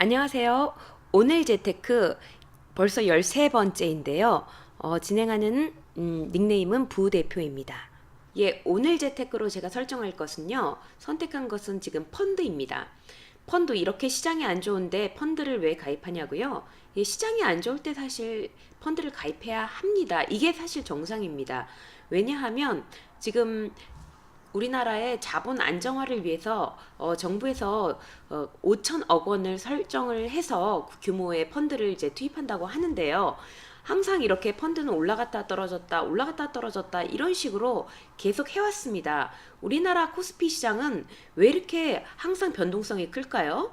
안녕하세요. 오늘 재테크 벌써 13번째인데요. 진행하는 닉네임은 부대표입니다. 예, 오늘 재테크로 제가 설정할 것은요. 선택한 것은 지금 펀드입니다. 펀드 이렇게 시장이 안 좋은데 펀드를 왜 가입하냐고요? 예, 시장이 안 좋을 때 사실 펀드를 가입해야 합니다. 이게 사실 정상입니다. 왜냐하면 지금 우리나라의 자본 안정화를 위해서 정부에서 5천억 원을 설정을 해서 그 규모의 펀드를 이제 투입한다고 하는데요. 항상 이렇게 펀드는 올라갔다 떨어졌다, 올라갔다 떨어졌다 이런 식으로 계속 해왔습니다. 우리나라 코스피 시장은 왜 이렇게 항상 변동성이 클까요?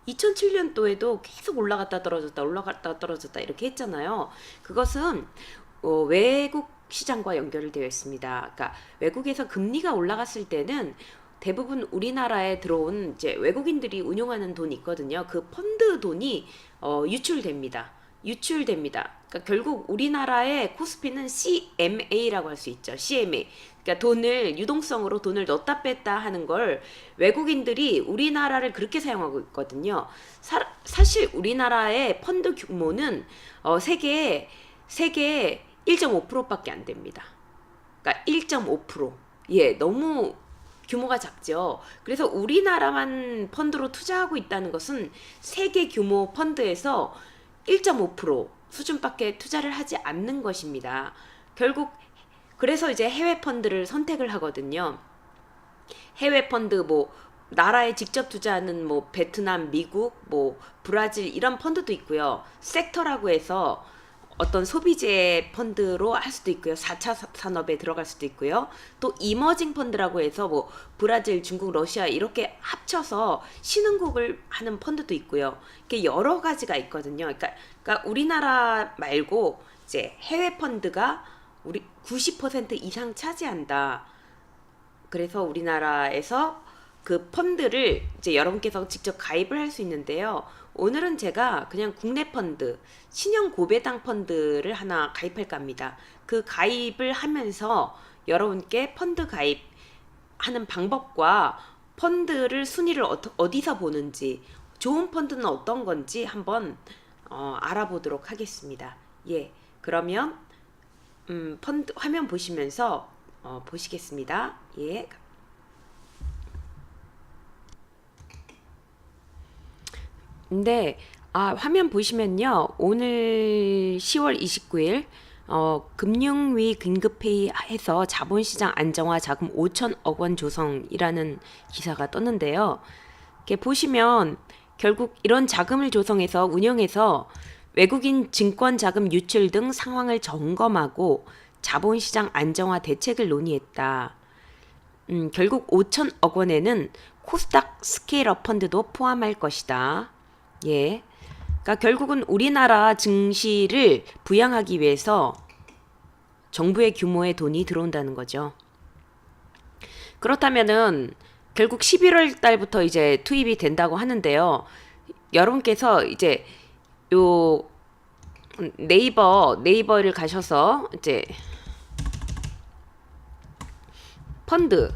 2007년도에도 계속 올라갔다 떨어졌다, 올라갔다 떨어졌다 이렇게 했잖아요. 그것은 외국 시장과 연결되어 있습니다. 그러니까 외국에서 금리가 올라갔을 때는 대부분 우리나라에 들어온 이제 외국인들이 운용하는 돈이 있거든요. 그 펀드 돈이 유출됩니다. 유출됩니다. 그러니까 결국 우리나라의 코스피는 CMA라고 할 수 있죠. CMA. 그러니까 돈을 유동성으로 돈을 넣었다 뺐다 하는 걸 외국인들이 우리나라를 그렇게 사용하고 있거든요. 사실 우리나라의 펀드 규모는 세계 1.5%밖에 안 됩니다. 그러니까 1.5%. 예, 너무 규모가 작죠. 그래서 우리나라만 펀드로 투자하고 있다는 것은 세계 규모 펀드에서 1.5% 수준밖에 투자를 하지 않는 것입니다. 결국 그래서 이제 해외 펀드를 선택을 하거든요. 해외 펀드 뭐 나라에 직접 투자하는 뭐 베트남, 미국, 뭐 브라질 이런 펀드도 있고요. 섹터라고 해서 어떤 소비재 펀드로 할 수도 있고요. 4차 산업에 들어갈 수도 있고요. 또 이머징 펀드라고 해서 뭐 브라질, 중국, 러시아 이렇게 합쳐서 신흥국을 하는 펀드도 있고요. 이렇게 여러 가지가 있거든요. 그러니까 우리나라 말고 이제 해외 펀드가 우리 90% 이상 차지한다. 그래서 우리나라에서 그 펀드를 이제 여러분께서 직접 가입을 할 수 있는데요. 오늘은 제가 그냥 국내 펀드, 신형 고배당 펀드를 하나 가입할까 합니다. 그 가입을 하면서 여러분께 펀드 가입하는 방법과 펀드를 순위를 어디서 보는지, 좋은 펀드는 어떤 건지 한번 알아보도록 하겠습니다. 예, 그러면 펀드 화면 보시면서 보시겠습니다. 예. 근데 화면 보시면요. 오늘 10월 29일 금융위 긴급회의해서 자본시장 안정화 자금 5천억 원 조성이라는 기사가 떴는데요. 이렇게 보시면 결국 이런 자금을 조성해서 운영해서 외국인 증권 자금 유출 등 상황을 점검하고 자본시장 안정화 대책을 논의했다. 결국 5천억 원에는 코스닥 스케일업 펀드도 포함할 것이다. 예. 그러니까 결국은 우리나라 증시를 부양하기 위해서 정부의 규모의 돈이 들어온다는 거죠. 그렇다면은 결국 11월 달부터 이제 투입이 된다고 하는데요. 여러분께서 이제 요 네이버를 가셔서 이제 펀드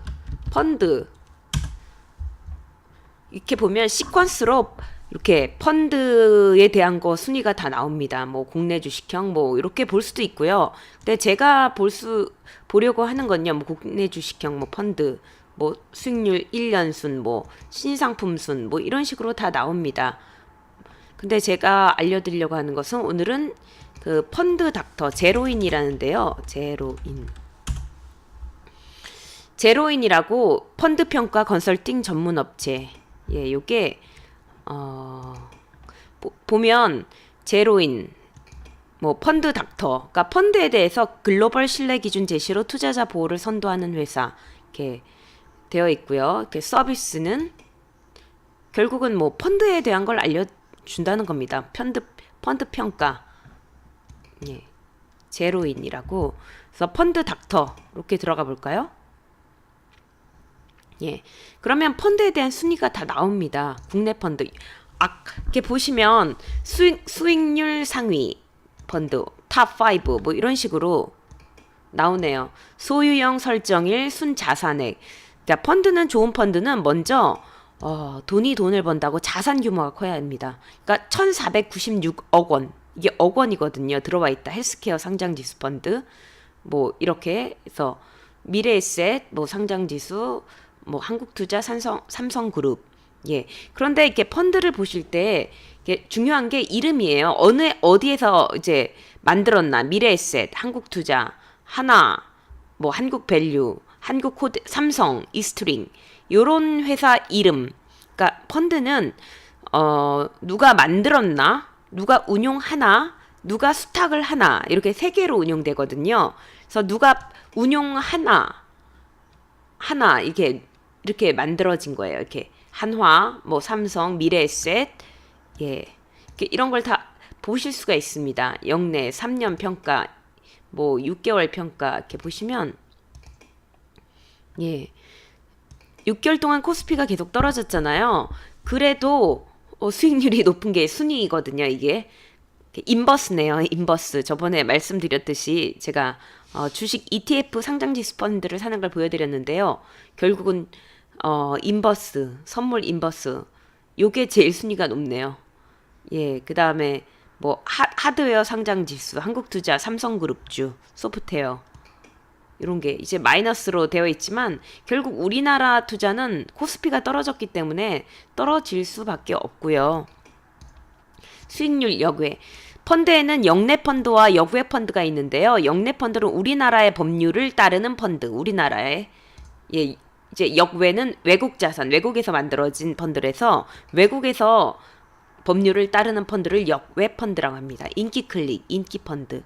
이렇게 보면 시퀀스로 이렇게 펀드에 대한 거 순위가 다 나옵니다. 뭐 국내 주식형 뭐 이렇게 볼 수도 있고요. 근데 제가 보려고 하는 건요. 뭐 국내 주식형 뭐 펀드 뭐 수익률 1년순 뭐 신상품순 뭐 이런 식으로 다 나옵니다. 근데 제가 알려드리려고 하는 것은 오늘은 그 펀드 닥터 제로인이라는데요. 제로인이라고 펀드 평가 컨설팅 전문 업체. 예, 요게 보면 제로인 뭐 펀드 닥터, 그러니까 펀드에 대해서 글로벌 신뢰 기준 제시로 투자자 보호를 선도하는 회사 이렇게 되어 있고요. 이렇게 서비스는 결국은 뭐 펀드에 대한 걸 알려준다는 겁니다. 펀드 평가, 예, 제로인이라고. 그래서 펀드 닥터 이렇게 들어가 볼까요? 예. 그러면 펀드에 대한 순위가 다 나옵니다. 국내 펀드. 이렇게 보시면 수익률 상위 펀드, 탑5 뭐 이런 식으로 나오네요. 소유형 설정일, 순자산액. 자, 펀드는 좋은 펀드는 먼저 돈을 번다고 자산 규모가 커야 합니다. 그러니까 1496억 원. 이게 억 원이거든요. 들어와 있다. 헬스케어 상장지수 펀드. 뭐 이렇게 해서 미래에셋 뭐 상장지수 뭐 한국투자 삼성그룹. 예. 그런데 이렇게 펀드를 보실 때 이게 중요한 게 이름이에요. 어디에서 이제 만들었나? 미래에셋, 한국투자, 하나, 뭐 한국밸류, 한국코드, 삼성, 이스트링 요런 회사 이름. 그러니까 펀드는 누가 만들었나? 누가 운용하나? 누가 수탁을 하나? 이렇게 세 개로 운용되거든요. 그래서 누가 운용하나? 이렇게 만들어진 거예요. 이렇게 한화, 뭐 삼성, 미래에셋, 예, 이런 걸 다 보실 수가 있습니다. 영내 3년 평가, 뭐 6개월 평가 이렇게 보시면, 예, 6개월 동안 코스피가 계속 떨어졌잖아요. 그래도 수익률이 높은 게 순이익이거든요. 이게 인버스네요. 인버스. 저번에 말씀드렸듯이 제가 주식 ETF 상장지수 펀드를 사는 걸 보여드렸는데요. 결국은 인버스, 선물 인버스. 요게 제일 순위가 높네요. 예, 그 다음에 뭐 하드웨어 상장지수, 한국투자, 삼성그룹주, 소프트웨어 이런 게 이제 마이너스로 되어 있지만 결국 우리나라 투자는 코스피가 떨어졌기 때문에 떨어질 수밖에 없고요. 수익률 역외. 펀드에는 역내 펀드와 역외 펀드가 있는데요. 역내 펀드는 우리나라의 법률을 따르는 펀드, 우리나라의 예, 이제 역외는 외국 자산, 외국에서 만들어진 펀드라서 외국에서 법률을 따르는 펀드를 역외 펀드라고 합니다. 인기 클릭, 인기 펀드.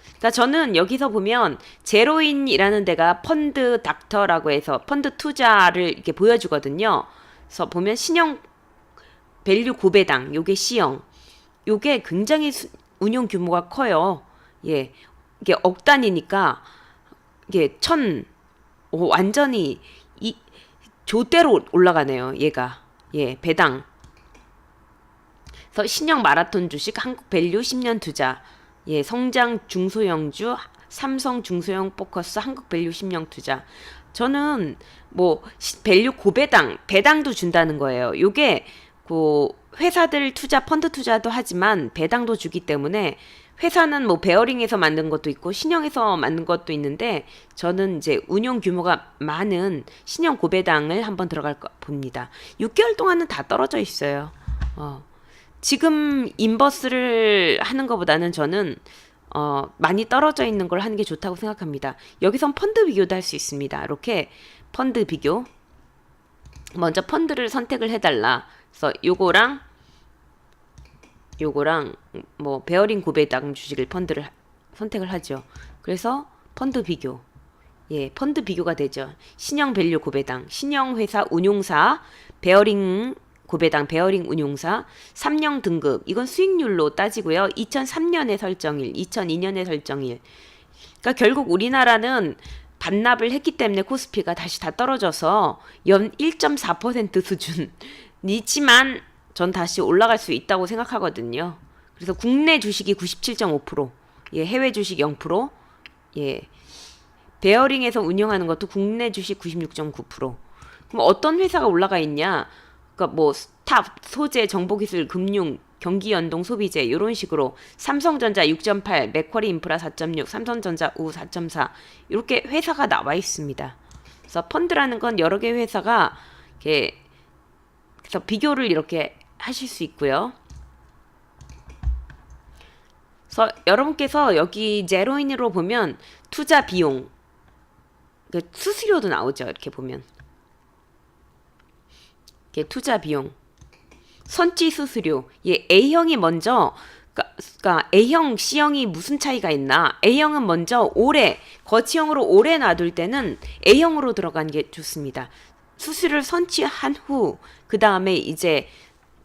그러니까 저는 여기서 보면 제로인이라는 데가 펀드 닥터라고 해서 펀드 투자를 이렇게 보여주거든요. 그래서 보면 신형 밸류 고배당, 요게 C형. 요게 굉장히 운용 규모가 커요. 예. 이게 억 단위니까 이게 완전히 이 조대로 올라가네요. 얘가. 예, 배당. 그래서 신형 마라톤 주식 한국 밸류 10년 투자. 예, 성장 중소형주 삼성 중소형 포커스 한국 밸류 10년 투자. 저는 뭐 밸류 고배당, 배당도 준다는 거예요. 요게 그 회사들 투자 펀드 투자도 하지만 배당도 주기 때문에 회사는 뭐 베어링에서 만든 것도 있고 신형에서 만든 것도 있는데 저는 이제 운용 규모가 많은 신형 고배당을 한번 들어갈 거 봅니다. 6개월 동안은 다 떨어져 있어요. 지금 인버스를 하는 것보다는 저는 많이 떨어져 있는 걸 하는 게 좋다고 생각합니다. 여기선 펀드 비교도 할 수 있습니다. 이렇게 펀드 비교. 먼저 펀드를 선택을 해달라. 그래서 요거랑 뭐 베어링 고배당 주식을 펀드를 선택을 하죠. 그래서 펀드 비교. 예, 펀드 비교가 되죠. 신형 밸류 고배당, 신형 회사 운용사, 베어링 고배당, 베어링 운용사, 3년 등급. 이건 수익률로 따지고요. 2003년에 설정일, 2002년에 설정일. 그러니까 결국 우리나라는 반납을 했기 때문에 코스피가 다시 다 떨어져서 연 1.4% 수준이지만 전 다시 올라갈 수 있다고 생각하거든요. 그래서 국내 주식이 97.5%, 예, 해외 주식 0%, 예, 베어링에서 운영하는 것도 국내 주식 96.9%. 그럼 어떤 회사가 올라가 있냐? 그러니까 뭐 스탑, 소재, 정보기술, 금융, 경기연동, 소비재 이런 식으로 삼성전자 6.8, 맥쿼리 인프라 4.6, 삼성전자 우 4.4 이렇게 회사가 나와 있습니다. 그래서 펀드라는 건 여러 개의 회사가 이렇게 그래서 비교를 이렇게 하실 수 있고요. 그래서 여러분께서 여기 제로인으로 보면 투자 비용, 수수료도 나오죠. 이렇게 보면 이렇게 투자 비용, 선지 수수료. 예, A형이 먼저 그러니까 A형, C형이 무슨 차이가 있나? A형은 먼저 오래 거치형으로 오래 놔둘 때는 A형으로 들어가는 게 좋습니다. 수수료를 선취한 후 그 다음에 이제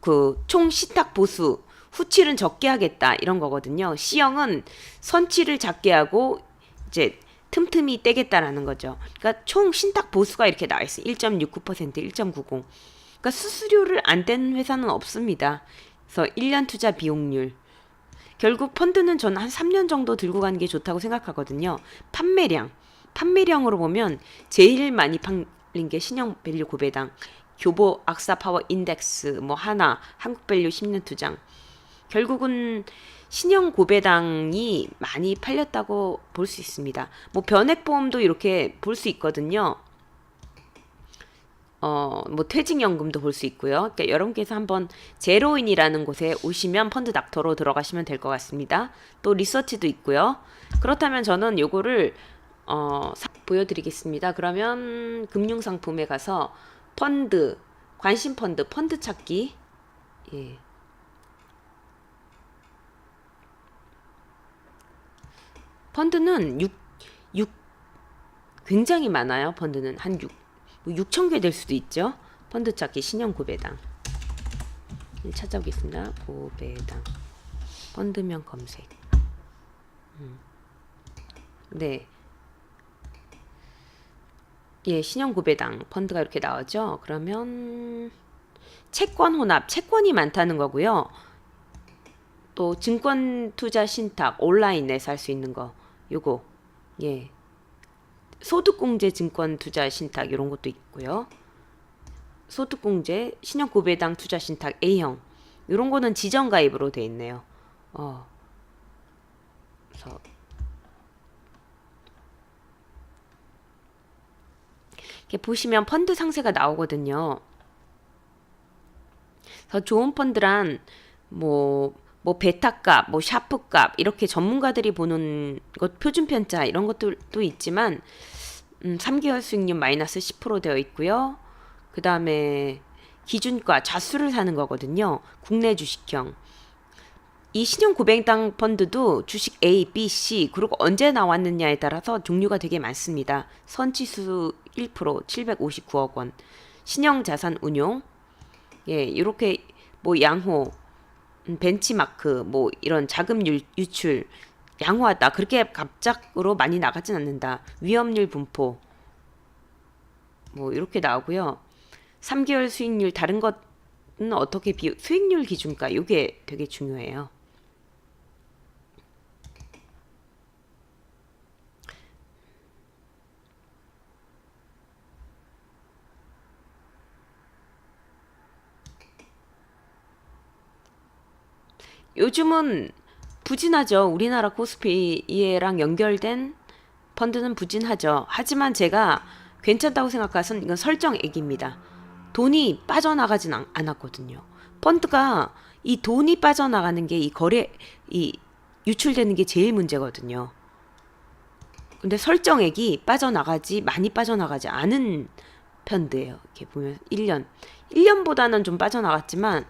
그 총 신탁 보수 후치는 적게 하겠다 이런 거거든요. C형은 선취를 작게 하고 이제 틈틈이 떼겠다라는 거죠. 그러니까 총 신탁 보수가 이렇게 나와 있어요. 1.69%, 1.90. 그러니까 수수료를 안 떼는 회사는 없습니다. 그래서 1년 투자 비용률. 결국 펀드는 저는 한 3년 정도 들고 가는 게 좋다고 생각하거든요. 판매량으로 보면 제일 많이 팔린 게 신형 밸류 고배당. 교보 악사파워 인덱스 뭐 하나 한국밸류 10년 투자 결국은 신형 고배당이 많이 팔렸다고 볼 수 있습니다. 뭐 변액보험도 이렇게 볼 수 있거든요. 뭐 퇴직연금도 볼 수 있고요. 그러니까 여러분께서 한번 제로인이라는 곳에 오시면 펀드 닥터로 들어가시면 될 것 같습니다. 또 리서치도 있고요. 그렇다면 저는 요거를 보여드리겠습니다. 그러면 금융상품에 가서 펀드, 관심 펀드 찾기. 예. 펀드는 6 굉장히 많아요. 펀드는 한 6천 개 될 수도 있죠. 펀드 찾기 신형 고배당 찾아보겠습니다. 고배당 펀드명 검색. 네. 예, 신형 고배당 펀드가 이렇게 나오죠. 그러면 채권 혼합, 채권이 많다는 거고요. 또 증권 투자 신탁 온라인에서 할 수 있는 거 요거 예 소득공제 증권 투자 신탁 이런 것도 있고요. 소득공제 신형 고배당 투자 신탁 A형 이런 거는 지정 가입으로 돼 있네요. 그래서 이렇게 보시면 펀드 상세가 나오거든요. 그래서 좋은 펀드란 뭐 베타값, 뭐 샤프값 이렇게 전문가들이 보는 것 표준 편차 이런 것들도 있지만 3개월 수익률 마이너스 10% 되어 있고요. 그 다음에 기준가 좌수를 사는 거거든요. 국내 주식형. 이 신용 고배당 펀드도 주식 A, B, C 그리고 언제 나왔느냐에 따라서 종류가 되게 많습니다. 선지수 1% 759억 원. 신형 자산 운용. 예, 이렇게 뭐 양호 벤치마크 뭐 이런 자금 유출 양호하다 그렇게 갑작으로 많이 나가진 않는다. 위험률 분포 뭐 이렇게 나오고요. 3개월 수익률 다른 것은 어떻게 수익률 기준가 이게 되게 중요해요. 요즘은 부진하죠. 우리나라 코스피랑 연결된 펀드는 부진하죠. 하지만 제가 괜찮다고 생각한 것은 이건 설정액입니다. 돈이 빠져나가진 않았거든요. 펀드가 이 돈이 빠져나가는 게 이 유출되는 게 제일 문제거든요. 근데 설정액이 많이 빠져나가지 않은 펀드예요. 이렇게 보면 1년보다는 좀 빠져나갔지만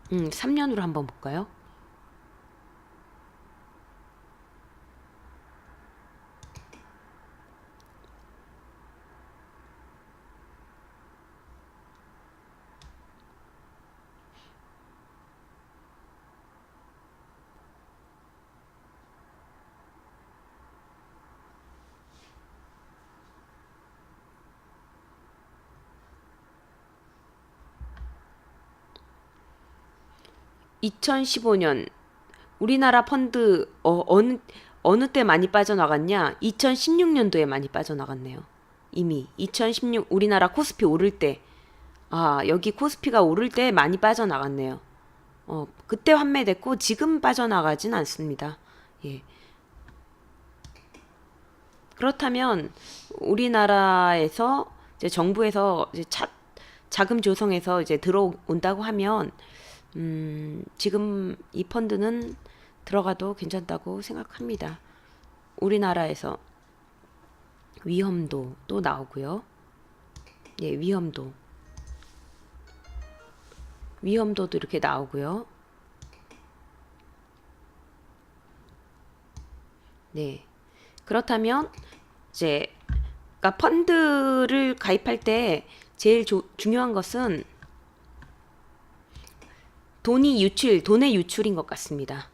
3년으로 한번 볼까요? (2015년) 우리나라 펀드 어느 때 많이 빠져나갔냐? 2016년도에 많이 빠져나갔네요. 이미 2016 우리나라 코스피 오를 때 여기 코스피가 오를 때 많이 빠져나갔네요. 그때 환매됐고 지금 빠져나가진 않습니다. 예. 그렇다면 우리나라에서 이제 정부에서 이제 자금 조성해서 이제 들어온다고 하면 지금 이 펀드는 들어가도 괜찮다고 생각합니다. 우리나라에서 위험도 또 나오고요. 예, 위험도도 이렇게 나오고요. 네. 그렇다면 이제 그러니까 펀드를 가입할 때 제일 중요한 것은 돈의 유출인 것 같습니다.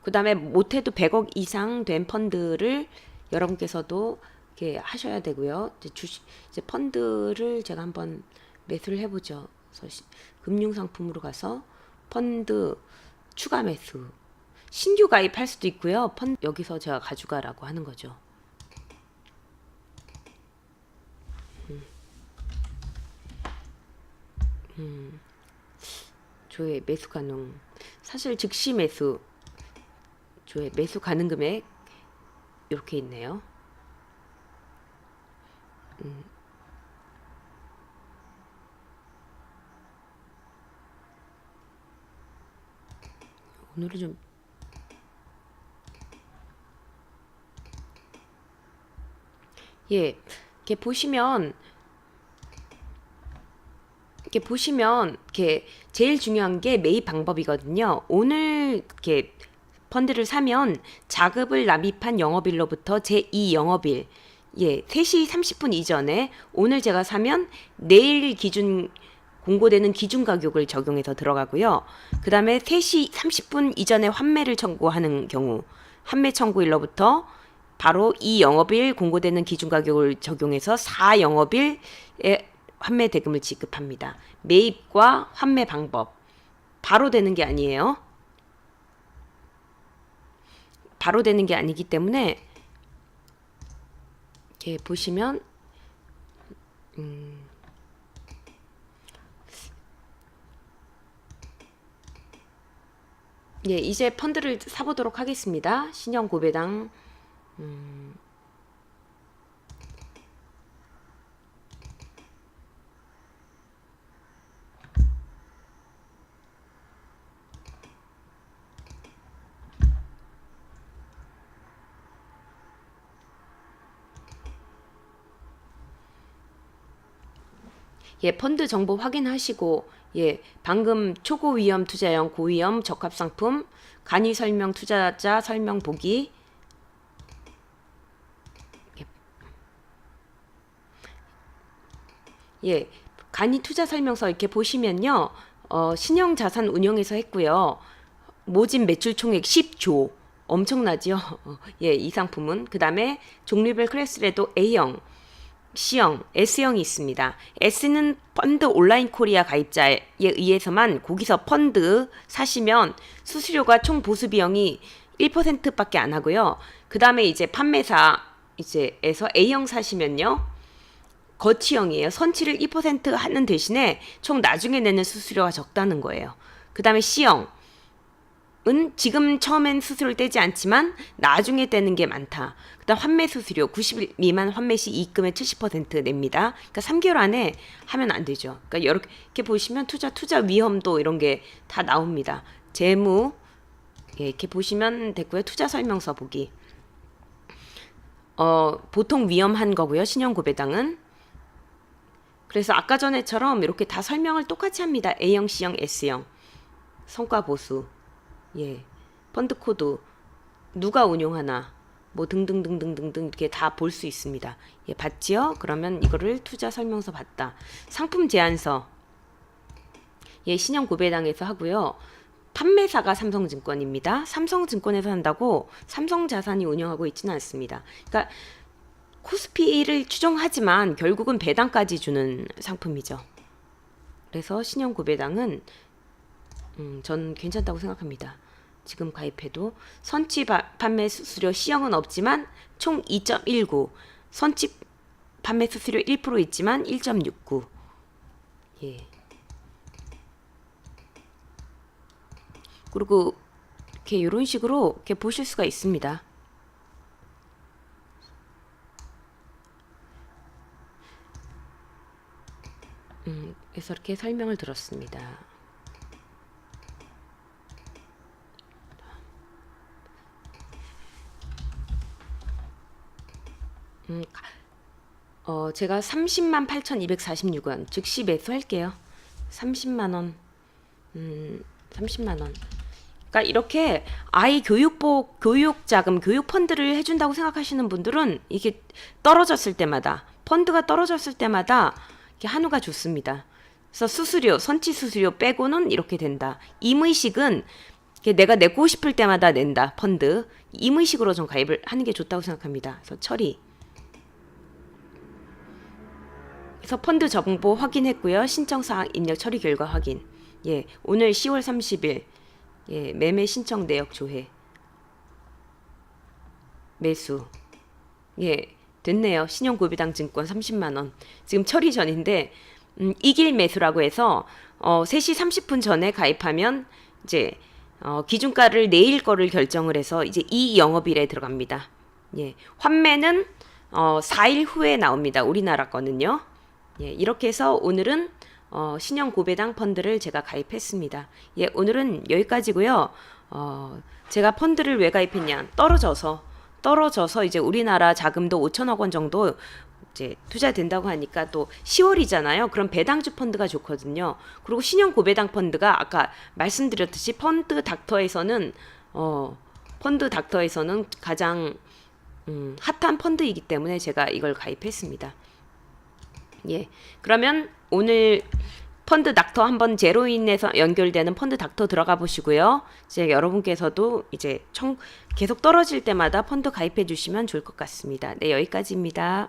그 다음에 못해도 100억 이상 된 펀드를 여러분께서도 이렇게 하셔야 되고요. 이제 펀드를 제가 한번 매수를 해보죠. 그래서 금융상품으로 가서 펀드 추가 매수. 신규 가입할 수도 있고요. 여기서 제가 가져가라고 하는 거죠. 조회 매수 가능. 사실 즉시 매수, 조회 매수 가능 금액 이렇게 있네요. 오늘은 좀 예, 이렇게 보시면 이렇게 제일 중요한 게 매입 방법이거든요. 오늘 이렇게 펀드를 사면 자급을 납입한 영업일로부터 제2 영업일, 3시 30분 이전에 오늘 제가 사면 내일 기준 공고되는 기준 가격을 적용해서 들어가고요. 그 다음에 3시 30분 이전에 환매를 청구하는 경우, 환매 청구일로부터 바로 이 영업일 공고되는 기준 가격을 적용해서 4 영업일에 환매 대금을 지급합니다. 매입과 환매 방법 바로 되는 게 아니에요. 바로 되는 게 아니기 때문에 이렇게 보시면 이제 펀드를 사보도록 하겠습니다. 신형 고배당 펀드 정보 확인하시고 방금 초고 위험 투자형 고위험 적합 상품 간이 설명 투자자 설명 보기 간이 투자 설명서 이렇게 보시면요. 신형 자산 운용에서 했고요. 모집 매출 총액 10조. 엄청나죠? 이 상품은. 그 다음에 종류별 클래스에도 A형, C형, S형이 있습니다. S는 펀드 온라인 코리아 가입자에 의해서만 거기서 펀드 사시면 수수료가 총 보수 비용이 1%밖에 안 하고요. 그 다음에 이제 판매사 에서 A형 사시면요. 거치형이에요. 선치를 2% 하는 대신에 총 나중에 내는 수수료가 적다는 거예요. 그 다음에 C형은 지금 처음엔 수수료를 떼지 않지만 나중에 떼는 게 많다. 그 다음 환매 수수료 90일 미만 환매 시 이익금의 70% 냅니다. 그러니까 3개월 안에 하면 안 되죠. 그러니까 이렇게 보시면 투자 위험도 이런 게 다 나옵니다. 재무 이렇게 보시면 됐고요. 투자 설명서 보기. 보통 위험한 거고요. 신형 고배당은. 그래서 아까 전에처럼 이렇게 다 설명을 똑같이 합니다. A형, C형, S형. 성과 보수. 펀드 코드. 누가 운용하나. 뭐 등등등등등등 이렇게 다 볼 수 있습니다. 봤지요? 그러면 이거를 투자 설명서 봤다. 상품 제안서. 신형 고배당에서 하고요. 판매사가 삼성증권입니다. 삼성증권에서 한다고 삼성자산이 운영하고 있지는 않습니다. 그러니까 코스피를 추정하지만 결국은 배당까지 주는 상품이죠. 그래서 신형 고배당은 전 괜찮다고 생각합니다. 지금 가입해도 선치 판매 수수료 C형은 없지만 총 2.19, 선치 판매 수수료 1% 있지만 1.69. 그리고 이렇게 이런 식으로 이렇게 보실 수가 있습니다. 그래서 이렇게 설명을 들었습니다. 제가 30만 8,246원 즉시 매수할게요. 30만원. 30만원. 그러니까 이렇게 아이 교육복, 교육자금, 교육펀드를 해준다고 생각하시는 분들은 이게 떨어졌을 때마다, 펀드가 떨어졌을 때마다 이렇게 한우가 좋습니다. 그래서 수수료, 선치 수수료 빼고는 이렇게 된다. 임의식은 내가 내고 싶을 때마다 낸다. 펀드. 임의식으로 좀 가입을 하는 게 좋다고 생각합니다. 그래서 처리. 그래서 펀드 정보 확인했고요. 신청사항 입력 처리 결과 확인. 오늘 10월 30일 매매 신청 내역 조회 매수 됐네요. 신용고배당 증권 30만 원. 지금 처리 전인데 이길 매수라고 해서 3시 30분 전에 가입하면 이제 기준가를 내일 거를 결정을 해서 이제 이 영업일에 들어갑니다. 예. 환매는 4일 후에 나옵니다. 우리나라 거는요. 예, 이렇게 해서 오늘은 신형 고배당 펀드를 제가 가입했습니다. 예, 오늘은 여기까지고요. 제가 펀드를 왜 가입했냐? 떨어져서 이제 우리나라 자금도 5천억 원 정도 이제 투자된다고 하니까 또 10월이잖아요. 그럼 배당주 펀드가 좋거든요. 그리고 신형 고배당 펀드가 아까 말씀드렸듯이 펀드 닥터에서는 가장 핫한 펀드이기 때문에 제가 이걸 가입했습니다. 예. 그러면 오늘 펀드 닥터 한번 제로인에서 연결되는 펀드 닥터 들어가 보시고요. 이제 여러분께서도 이제 계속 떨어질 때마다 펀드 가입해 주시면 좋을 것 같습니다. 네, 여기까지입니다.